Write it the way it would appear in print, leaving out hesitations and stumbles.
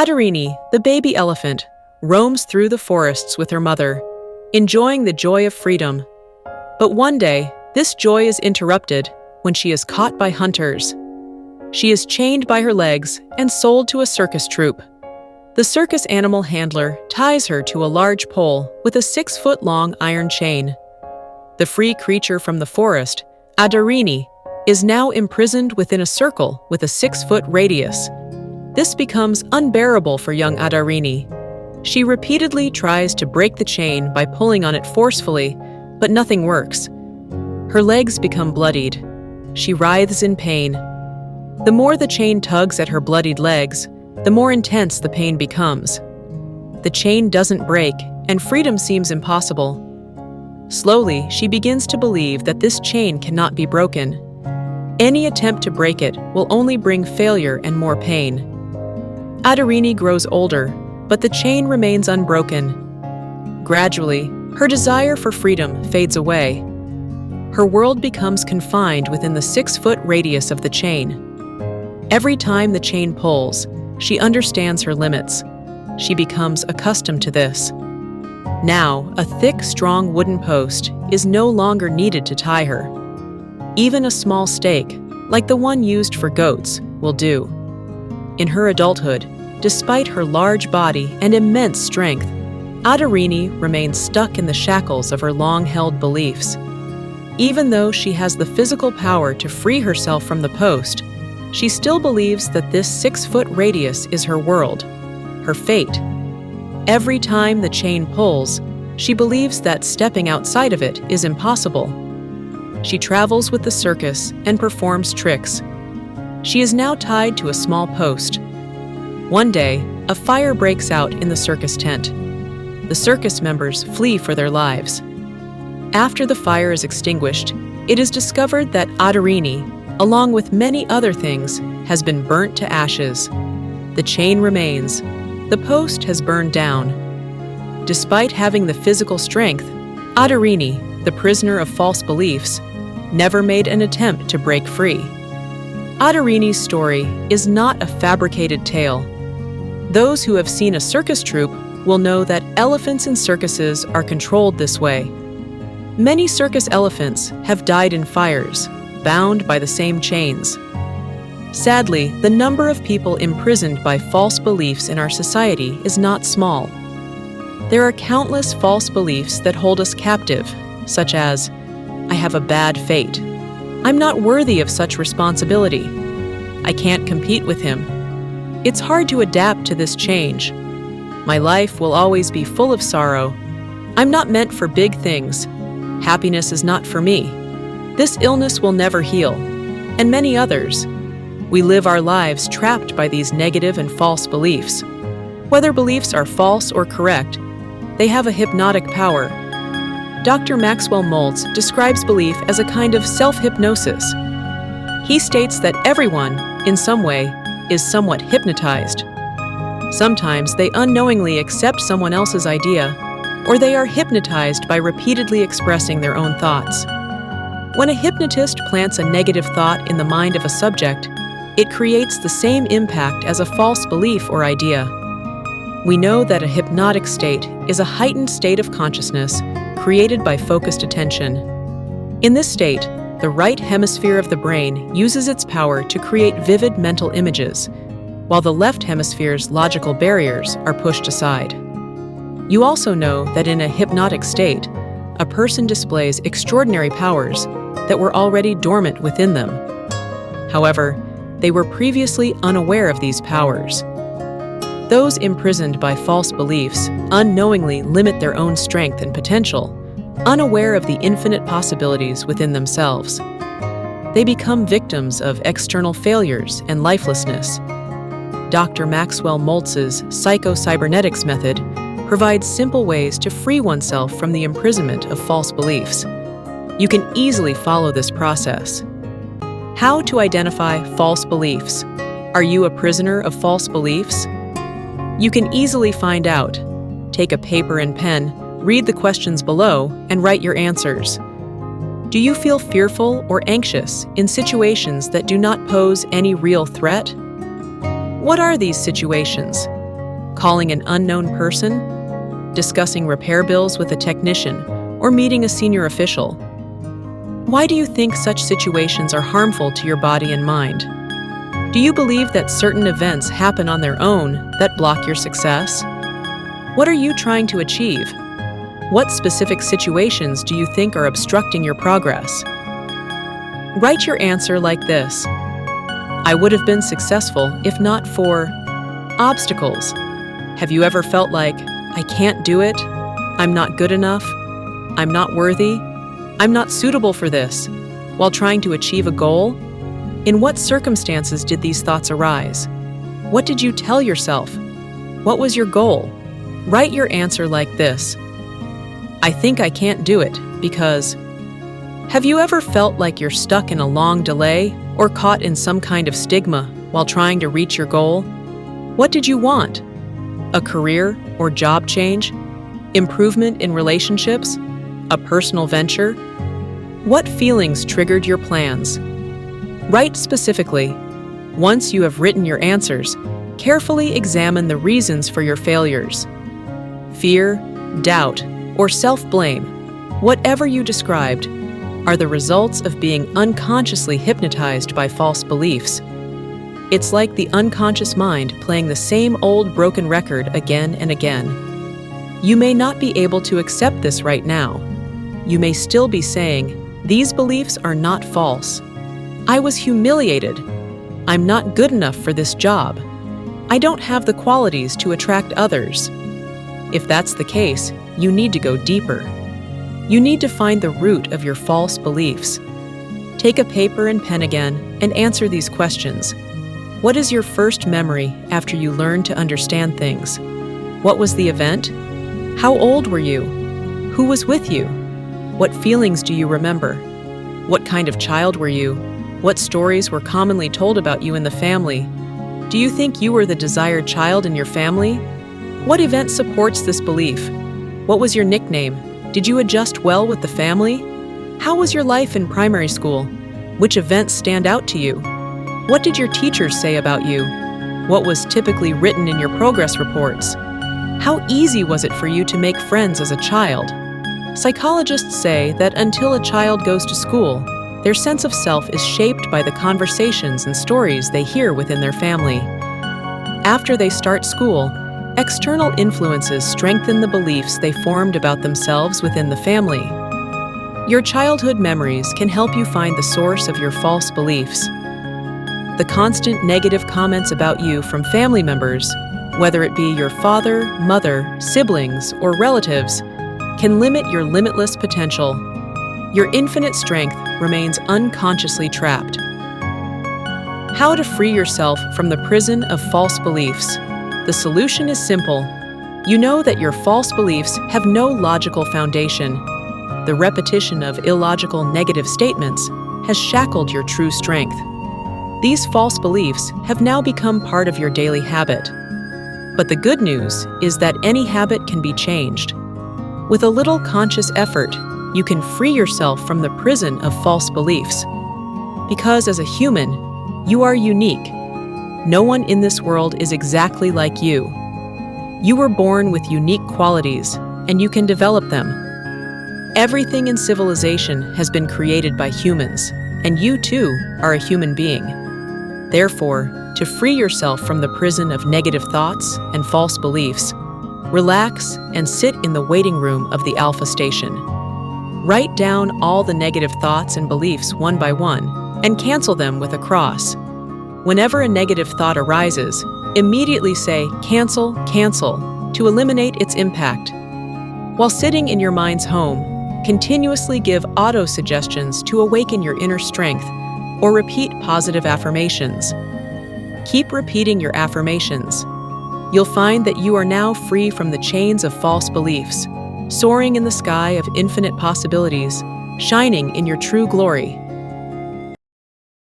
Adirini, the baby elephant, roams through the forests with her mother, enjoying the joy of freedom. But one day, this joy is interrupted when she is caught by hunters. She is chained by her legs and sold to a circus troupe. The circus animal handler ties her to a large pole with a 6-foot-long iron chain. The free creature from the forest, Adirini, is now imprisoned within a circle with a 6-foot radius. This becomes unbearable for young Adirini. She repeatedly tries to break the chain by pulling on it forcefully, but nothing works. Her legs become bloodied. She writhes in pain. The more the chain tugs at her bloodied legs, the more intense the pain becomes. The chain doesn't break, and freedom seems impossible. Slowly, she begins to believe that this chain cannot be broken. Any attempt to break it will only bring failure and more pain. Adirini grows older, but the chain remains unbroken. Gradually, her desire for freedom fades away. Her world becomes confined within the 6-foot radius of the chain. Every time the chain pulls, she understands her limits. She becomes accustomed to this. Now, a thick, strong wooden post is no longer needed to tie her. Even a small stake, like the one used for goats, will do. In her adulthood, despite her large body and immense strength, Adirini remains stuck in the shackles of her long-held beliefs. Even though she has the physical power to free herself from the post, she still believes that this 6-foot radius is her world, her fate. Every time the chain pulls, she believes that stepping outside of it is impossible. She travels with the circus and performs tricks. She is now tied to a small post. One day, a fire breaks out in the circus tent. The circus members flee for their lives. After the fire is extinguished, it is discovered that Adirini, along with many other things, has been burnt to ashes. The chain remains. The post has burned down. Despite having the physical strength, Adirini, the prisoner of false beliefs, never made an attempt to break free. Adirini's story is not a fabricated tale. Those who have seen a circus troupe will know that elephants in circuses are controlled this way. Many circus elephants have died in fires, bound by the same chains. Sadly, the number of people imprisoned by false beliefs in our society is not small. There are countless false beliefs that hold us captive, such as, I have a bad fate. I'm not worthy of such responsibility. I can't compete with him. It's hard to adapt to this change. My life will always be full of sorrow. I'm not meant for big things. Happiness is not for me. This illness will never heal, and many others. We live our lives trapped by these negative and false beliefs. Whether beliefs are false or correct, they have a hypnotic power. Dr. Maxwell Maltz describes belief as a kind of self-hypnosis. He states that everyone, in some way, is somewhat hypnotized. Sometimes they unknowingly accept someone else's idea, or they are hypnotized by repeatedly expressing their own thoughts. When a hypnotist plants a negative thought in the mind of a subject, it creates the same impact as a false belief or idea. We know that a hypnotic state is a heightened state of consciousness created by focused attention. In this state, the right hemisphere of the brain uses its power to create vivid mental images, while the left hemisphere's logical barriers are pushed aside. You also know that in a hypnotic state, a person displays extraordinary powers that were already dormant within them. However, they were previously unaware of these powers. Those imprisoned by false beliefs unknowingly limit their own strength and potential, unaware of the infinite possibilities within themselves. They become victims of external failures and lifelessness. Dr. Maxwell Maltz's Psychocybernetics method provides simple ways to free oneself from the imprisonment of false beliefs. You can easily follow this process. How to identify false beliefs? Are you a prisoner of false beliefs? You can easily find out. Take a paper and pen, read the questions below, and write your answers. Do you feel fearful or anxious in situations that do not pose any real threat? What are these situations? calling an unknown person, discussing repair bills with a technician, or meeting a senior official. Why do you think such situations are harmful to your body and mind? Do you believe that certain events happen on their own that block your success? What are you trying to achieve? What specific situations do you think are obstructing your progress? Write your answer like this. I would have been successful if not for obstacles. Have you ever felt like, I can't do it, I'm not good enough, I'm not worthy, I'm not suitable for this, while trying to achieve a goal? In what circumstances did these thoughts arise? What did you tell yourself? What was your goal? Write your answer like this. I think I can't do it because... Have you ever felt like you're stuck in a long delay or caught in some kind of stigma while trying to reach your goal? What did you want? A career or job change? Improvement in relationships? A personal venture? What feelings triggered your plans? Write specifically. Once you have written your answers, carefully examine the reasons for your failures. Fear, doubt, or self-blame, whatever you described, are the results of being unconsciously hypnotized by false beliefs. It's like the unconscious mind playing the same old broken record again and again. You may not be able to accept this right now. You may still be saying, these beliefs are not false. I was humiliated. I'm not good enough for this job. I don't have the qualities to attract others. If that's the case, you need to go deeper. You need to find the root of your false beliefs. Take a paper and pen again and answer these questions. What is your first memory after you learned to understand things? What was the event? How old were you? Who was with you? What feelings do you remember? What kind of child were you? What stories were commonly told about you in the family? Do you think you were the desired child in your family? What event supports this belief? What was your nickname? Did you adjust well with the family? How was your life in primary school? Which events stand out to you? What did your teachers say about you? What was typically written in your progress reports? How easy was it for you to make friends as a child? Psychologists say that until a child goes to school, their sense of self is shaped by the conversations and stories they hear within their family. After they start school, external influences strengthen the beliefs they formed about themselves within the family. Your childhood memories can help you find the source of your false beliefs. The constant negative comments about you from family members, whether it be your father, mother, siblings, or relatives, can limit your limitless potential. Your infinite strength remains unconsciously trapped. How to free yourself from the prison of false beliefs. The solution is simple. You know that your false beliefs have no logical foundation. The repetition of illogical negative statements has shackled your true strength. These false beliefs have now become part of your daily habit. But the good news is that any habit can be changed. With a little conscious effort, you can free yourself from the prison of false beliefs. Because as a human, you are unique. No one in this world is exactly like you. You were born with unique qualities, and you can develop them. Everything in civilization has been created by humans, and you too are a human being. Therefore, to free yourself from the prison of negative thoughts and false beliefs, relax and sit in the waiting room of the Alpha Station. Write down all the negative thoughts and beliefs one by one, and cancel them with a cross. Whenever a negative thought arises, immediately say, "Cancel, cancel," to eliminate its impact. While sitting in your mind's home, continuously give auto-suggestions to awaken your inner strength, or repeat positive affirmations. Keep repeating your affirmations. You'll find that you are now free from the chains of false beliefs, soaring in the sky of infinite possibilities, shining in your true glory.